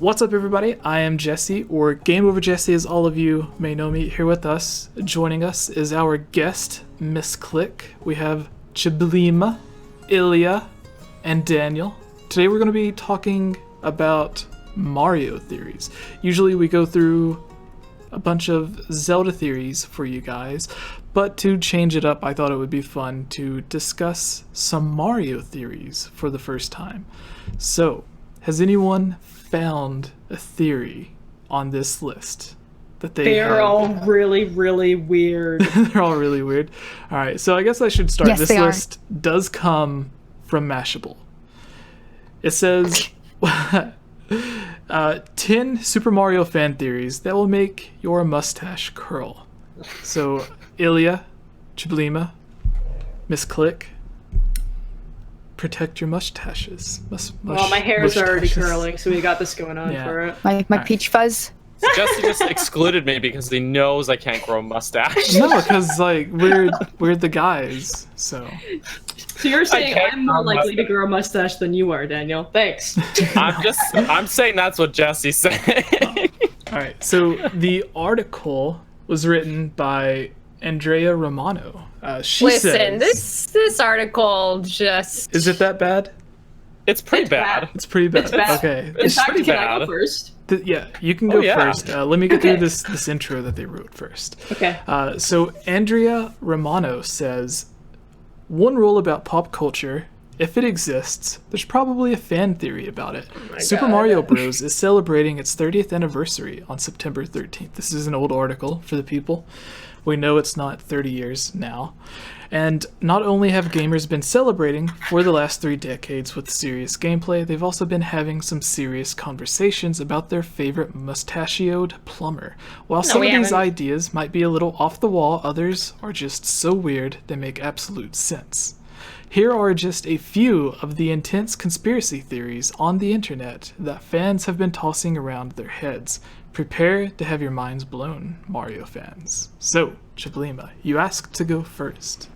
What's up, everybody? I am Jesse, or GameOverJesse as all of you may know me. Here with us, joining us, is our guest, Miss Click. We have Chiblima, Ilya, and Daniel. Today we're going to be talking about Mario theories. Usually we go through a bunch of Zelda theories for you guys, but to change it up, I thought it would be fun to discuss some Mario theories for the first time. So, has anyone found a theory on this list that they're all really weird? They're all really weird. All right, so I guess I should start. Yes, this list does come from Mashable. It says 10 Super Mario fan theories that will make your mustache curl. So Ilya, Chiblima, Miss Click, protect your mustaches. Well, my hair's already curling, so we got this going on for it. My peach fuzz. Jesse just excluded me because he knows I can't grow a mustache. No, because like we're the guys. So you're saying I'm more likely to grow a mustache than you are, Daniel? Thanks. I'm saying that's what Jesse's saying. All right. So the article was written by Andrea Romano. She Listen, says, this article just... Is it that bad? It's pretty bad. It's pretty bad. It's bad. Okay. In fact, pretty can I bad. go first? Yeah, you can go yeah. first. Let me get through this intro that they wrote first. Okay. So Andrea Romano says, one rule about pop culture, if it exists, there's probably a fan theory about it. Super Mario Bros. Is celebrating its 30th anniversary on September 13th. This is an old article for the people. We know it's not 30 years now. And not only have gamers been celebrating for the last 3 decades with serious gameplay, they've also been having some serious conversations about their favorite mustachioed plumber. While some of these ideas might be a little off the wall, others are just so weird they make absolute sense. Here are just a few of the intense conspiracy theories on the internet that fans have been tossing around their heads. Prepare to have your minds blown, Mario fans. So, Chiblima, you asked to go first.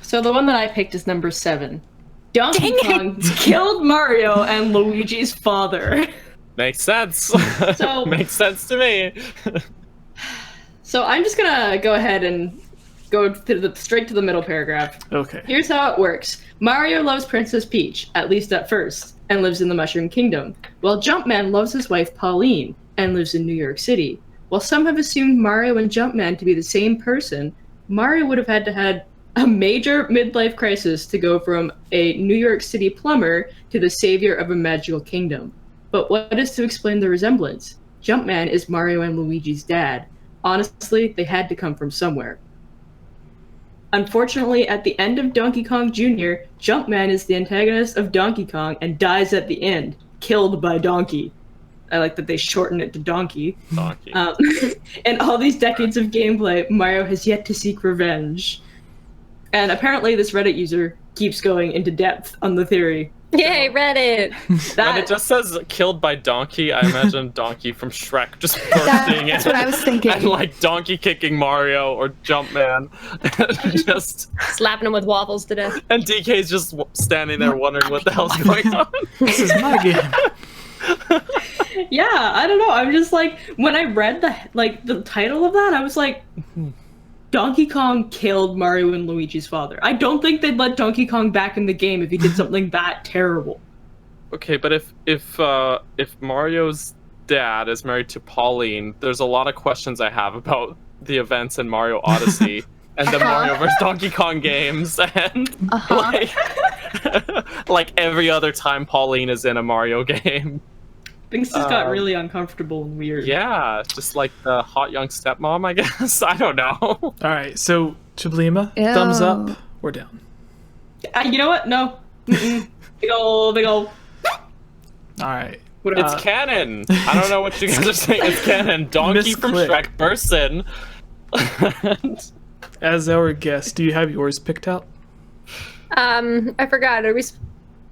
So the one that I picked is number 7. Donkey Kong killed Mario and Luigi's father. Makes sense. So Makes sense to me. So I'm just gonna go ahead and go straight to the middle paragraph. Okay. Here's how it works. Mario loves Princess Peach, at least at first, and lives in the Mushroom Kingdom, while Jumpman loves his wife Pauline and lives in New York City. While some have assumed Mario and Jumpman to be the same person, Mario would have had to had a major midlife crisis to go from a New York City plumber to the savior of a magical kingdom. But what is to explain the resemblance? Jumpman is Mario and Luigi's dad. Honestly, they had to come from somewhere. Unfortunately, at the end of Donkey Kong Jr., Jumpman is the antagonist of Donkey Kong and dies at the end, killed by Donkey. I like that they shorten it to Donkey. Donkey. In all these decades of gameplay, Mario has yet to seek revenge. And apparently this Reddit user keeps going into depth on the theory. Yay, Reddit! When it just says killed by Donkey, I imagine Donkey from Shrek just bursting in. That's what I was thinking. And like Donkey kicking Mario or Jumpman. just Slapping him with waffles to death. And DK's just standing there wondering what the hell's going on. This is my game. Yeah, I don't know. I'm just like, when I read the title of that, I was like, Donkey Kong killed Mario and Luigi's father. I don't think they'd let Donkey Kong back in the game if he did something that terrible. Okay, but if Mario's dad is married to Pauline, there's a lot of questions I have about the events in Mario Odyssey and the Mario vs. Donkey Kong games, and like every other time Pauline is in a Mario game. Things just got really uncomfortable and weird. Yeah, just like the hot young stepmom, I guess. I don't know. All right, so Chiblima, thumbs up or down? You know what? No. Big ol'. All right. It's canon. I don't know what you guys are saying. It's canon. Donkey Miss from Click. Shrek bursts in. As our guest, do you have yours picked out? I forgot.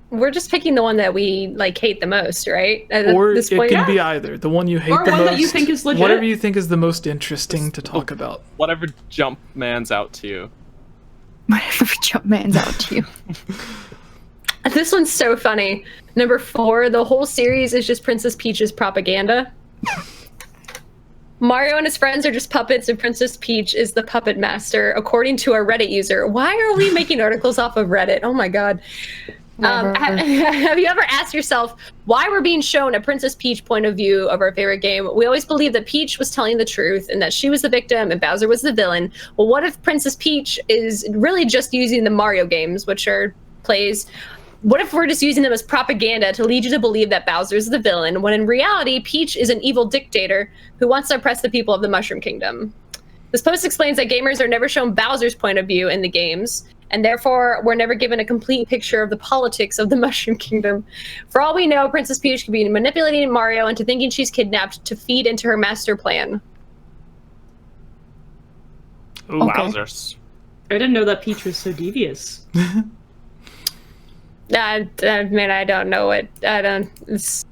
We're just picking the one that we like hate the most, right? Or it can be either. The one you hate Or the one most. that you think is legit. Whatever you think is the most interesting to talk about. Whatever Jumpman's out to you. Whatever Jumpman's out to you. This one's so funny. Number 4, the whole series is just Princess Peach's propaganda. Mario and his friends are just puppets, and Princess Peach is the puppet master, according to a Reddit user. Why are we making articles off of Reddit? Oh my god. Have you ever asked yourself why we're being shown a Princess Peach point of view of our favorite game? We always believed that Peach was telling the truth and that she was the victim and Bowser was the villain. Well, what if Princess Peach is really just using the Mario games, which are plays? What if we're just using them as propaganda to lead you to believe that Bowser's the villain, when in reality, Peach is an evil dictator who wants to oppress the people of the Mushroom Kingdom? This post explains that gamers are never shown Bowser's point of view in the games, and therefore we're never given a complete picture of the politics of the Mushroom Kingdom. For all we know, Princess Peach could be manipulating Mario into thinking she's kidnapped to feed into her master plan. Ooh, wowzers. I didn't know that Peach was so devious. I mean, I don't know it. I don't. It's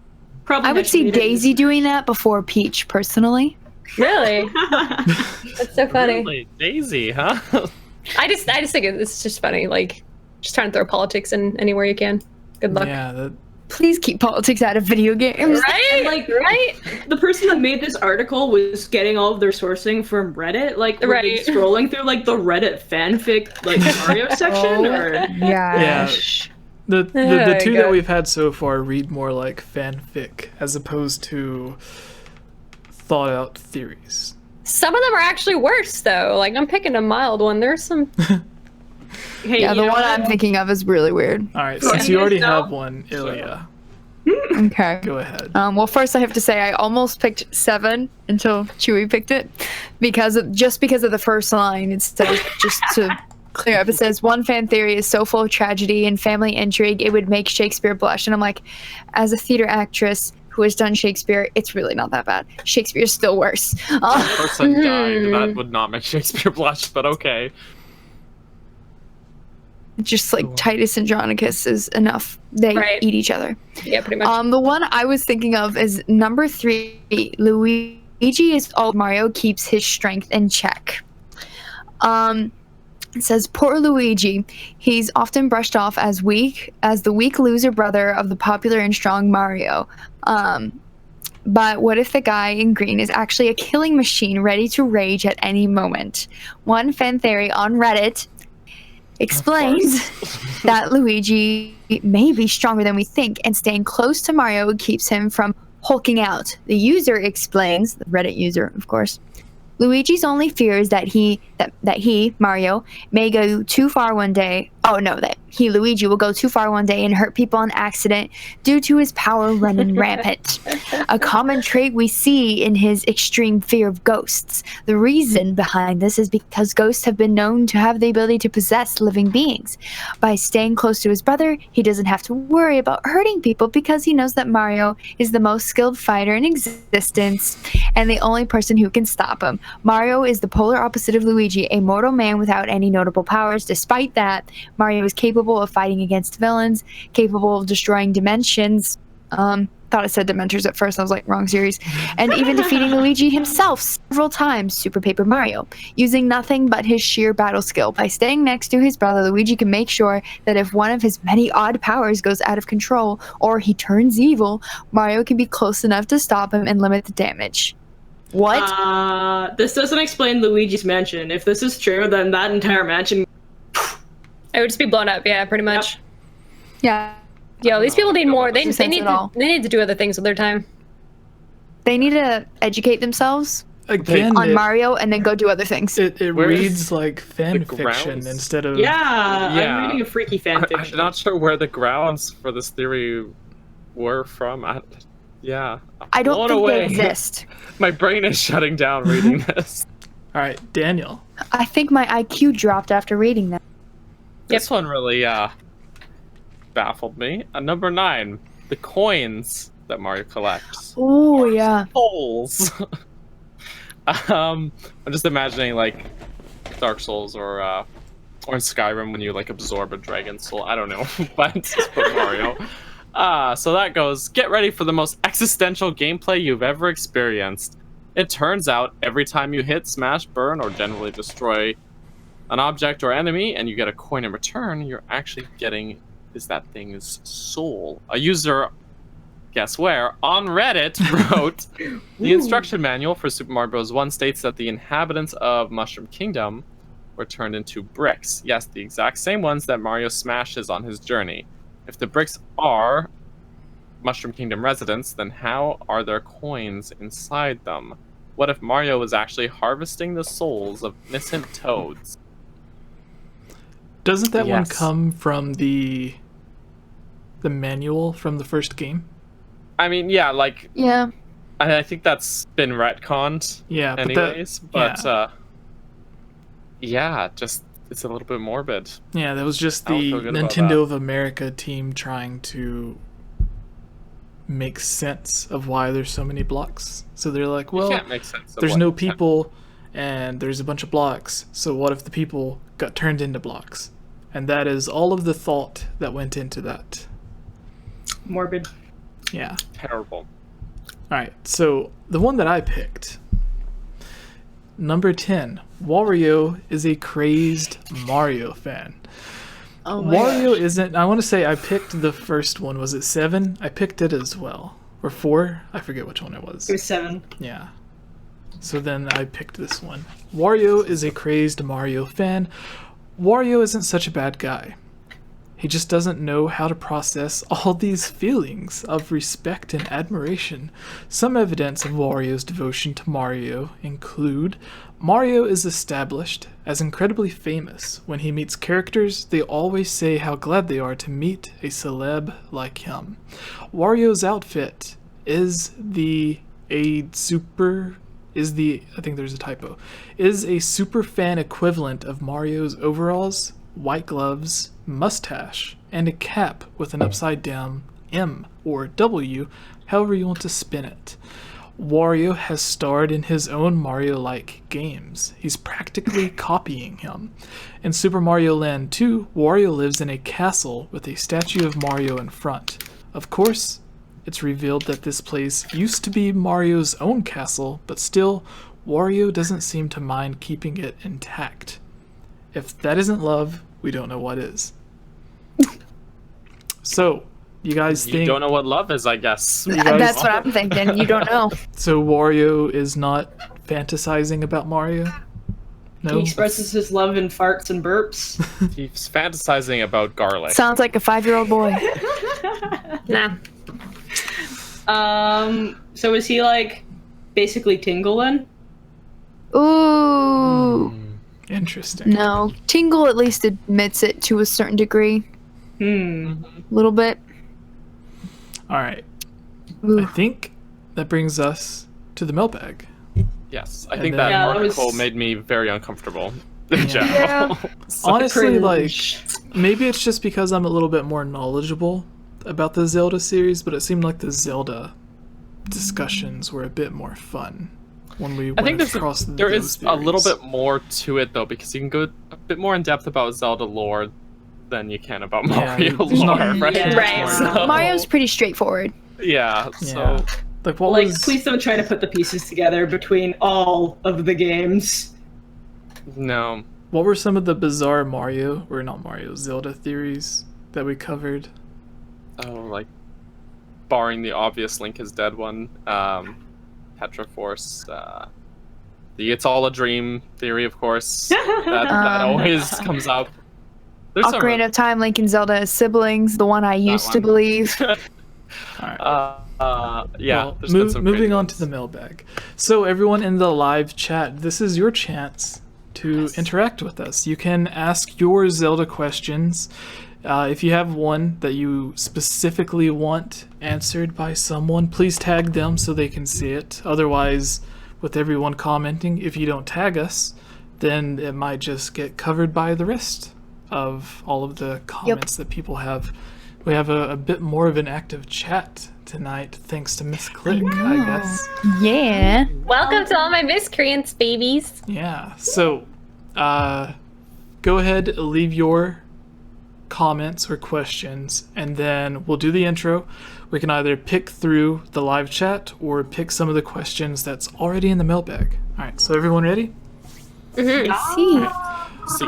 Probably I would see Daisy doing that before Peach, personally. really. That's so funny. Really? Daisy, huh? I just think it's just funny. Like, just trying to throw politics in anywhere you can. Good luck. Yeah, Please keep politics out of video games. Right? Like, Right? the person that made this article was getting all of their sourcing from Reddit. Like, were they Right. scrolling through like the Reddit fanfic like Mario section, or Yeah. the Oh, two God. that we've had so far read more like fanfic as opposed to thought out theories. Some of them are actually worse, though. Like, I'm picking a mild one. There's some. hey, Yeah, you the know one what? I'm thinking of is really weird. All right, Well, since you you already guys know- have one, Ilya, Okay. go ahead. Well, first I have to say I almost picked 7 until Chewy picked it because of the first line. It says, just to clear up, it says, one fan theory is so full of tragedy and family intrigue it would make Shakespeare blush. And I'm like, as a theater actress who has done Shakespeare, it's really not that bad. Shakespeare's still worse. Person died. That would not make Shakespeare blush, but okay. Just like Titus and Andronicus is enough. They Right. eat each other. Yeah, pretty much. The one I was thinking of is number 3. Luigi is old. Mario keeps his strength in check. It says, poor Luigi. He's often brushed off as the weak loser brother of the popular and strong Mario. But what if the guy in green is actually a killing machine ready to rage at any moment? One fan theory on Reddit explains that Luigi may be stronger than we think, and staying close to Mario keeps him from hulking out. The user explains, the Reddit user, of course, Luigi's only fear is that he, Mario, may go too far one day. Oh no, that Luigi, will go too far one day and hurt people on accident due to his power running rampant. A common trait we see in his extreme fear of ghosts. The reason behind this is because ghosts have been known to have the ability to possess living beings. By staying close to his brother, he doesn't have to worry about hurting people because he knows that Mario is the most skilled fighter in existence and the only person who can stop him. Mario is the polar opposite of Luigi, a mortal man without any notable powers. Despite that, Mario is capable of fighting against villains, capable of destroying dimensions. Thought it said Dementors at first. I was like, wrong series. And even defeating Luigi himself several times, Super Paper Mario, using nothing but his sheer battle skill. By staying next to his brother, Luigi can make sure that if one of his many odd powers goes out of control or he turns evil, Mario can be close enough to stop him and limit the damage. What? This doesn't explain Luigi's Mansion. If this is true, then that entire mansion. It would just be blown up. Yeah, pretty much. Yeah. Yo, these people need more. They Makes need sense at all. they need to do other things with their time. They need to educate themselves Again, on Mario and then go do other things. it Where reads is like fan the fiction grounds? instead of Yeah, Yeah. I'm reading a freaky fanfiction. I'm not sure where the grounds for this theory were from. Yeah. I don't Blown think away. they exist. My brain is shutting down reading this. All right, Daniel. I think my IQ dropped after reading that. This one really baffled me. Number 9, the coins that Mario collects. Oh yeah. Souls. I'm just imagining like Dark Souls or in Skyrim when you like absorb a dragon soul. I don't know, but just put Mario. So that goes. Get ready for the most existential gameplay you've ever experienced. It turns out every time you hit, smash, burn, or generally destroy an object or enemy, and you get a coin in return, you're actually getting is that thing's soul? A user, guess where, on Reddit wrote, the instruction manual for Super Mario Bros. 1 states that the inhabitants of Mushroom Kingdom were turned into bricks. Yes, the exact same ones that Mario smashes on his journey. If the bricks are Mushroom Kingdom residents, then how are there coins inside them? What if Mario was actually harvesting the souls of innocent toads? Doesn't that one Yes. come from the manual from the first game? I mean, yeah, like, Yeah. I think that's been retconned Yeah, anyways, but yeah, just, it's a little bit morbid. yeah, that was just I don't the feel good about Nintendo that. of America team trying to make sense of why there's so many blocks. So they're like, You well, can't make sense of there's what- no people and there's a bunch of blocks. So what if the people got turned into blocks? And that is all of the thought that went into that. Morbid. Yeah. Terrible. All right. So the one that I picked, number 10, Wario is a crazed Mario fan. Oh my Wario gosh. isn't. I want to say I picked the first one. Was it 7? I picked it as well. Or 4? I forget which one it was. It was 7. Yeah. So then I picked this one. Wario is a crazed Mario fan. Wario isn't such a bad guy. He just doesn't know how to process all these feelings of respect and admiration. Some evidence of Wario's devotion to Mario include Mario is established as incredibly famous. When he meets characters, they always say how glad they are to meet a celeb like him. Wario's outfit is I think there's a typo, is a super fan equivalent of Mario's overalls, white gloves, mustache, and a cap with an upside down M or W, however you want to spin it. Wario has starred in his own Mario-like games. He's practically copying him. In Super Mario Land 2, Wario lives in a castle with a statue of Mario in front. Of course, it's revealed that this place used to be Mario's own castle, but still, Wario doesn't seem to mind keeping it intact. If that isn't love, we don't know what is. So, you guys You think... don't know what love is, I guess. You guys- That's what I'm thinking. You don't know. So Wario is not fantasizing about Mario? He No? expresses his love in farts and burps. He's fantasizing about garlic. Sounds like a 5-year-old boy. Nah. So is he like basically Tingle then? Ooh. Interesting. No. Tingle at least admits it to a certain degree. A little bit. Alright. Ooh. I think that brings us to the mailbag. Yes, I And think then- that Yeah, that article was- made me very uncomfortable in Yeah. general. So- Honestly, like, Cringe. maybe it's just because I'm a little bit more knowledgeable about the Zelda series, but it seemed like the Zelda discussions were a bit more fun when we I think went across there those is a little theories. bit more to it though, because you can go a bit more in depth about Zelda lore than you can about Yeah, Mario there's lore, not- right? Yeah. Right. So- Mario's pretty straightforward. yeah. Yeah. So Like, what Like, was... please don't try to put the pieces together between all of the games. no, What were some of the bizarre Mario, or not Mario, Zelda theories that we covered? like barring the obvious Link is dead one, Petroforce, the it's all a dream theory, of course. That always comes up. There's some- Ocarina of Time, Link and Zelda as siblings, the one I used to one. believe. Alright. yeah. Well, there's been some moving crazy on ones. to the mailbag. So, everyone in the live chat, this is your chance to interact with us. You can ask your Zelda questions. If you have one that you specifically want answered by someone, please tag them so they can see it. Otherwise, with everyone commenting, if you don't tag us, then it might just get covered by the rest of all of the comments that people have. We have a bit more of an active chat tonight, thanks to Miss Click, I guess. Yeah. Welcome to all my miscreants, babies. Yeah, so go ahead, leave your comments or questions, and then we'll do the intro. We can either pick through the live chat or pick some of the questions that's already in the mailbag. All right, so everyone ready? See. See.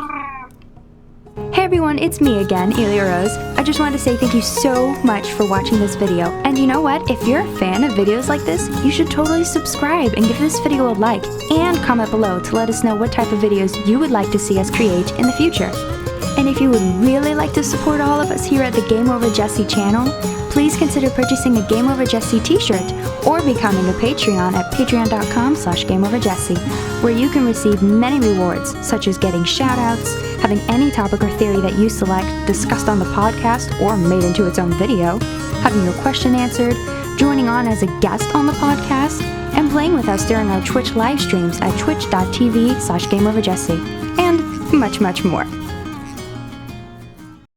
Hey everyone, it's me again, Elia Rose. I just wanted to say thank you so much for watching this video. And you know what? If you're a fan of videos like this, you should totally subscribe and give this video a like and comment below to let us know what type of videos you would like to see us create in the future. And if you would really like to support all of us here at the GameOverJesse channel, please consider purchasing a GameOverJesse t-shirt or becoming a Patreon at patreon.com/GameOverJesse, where you can receive many rewards, such as getting shoutouts, having any topic or theory that you select discussed on the podcast or made into its own video, having your question answered, joining on as a guest on the podcast, and playing with us during our Twitch live streams at twitch.tv/GameOverJesse, and much, much more.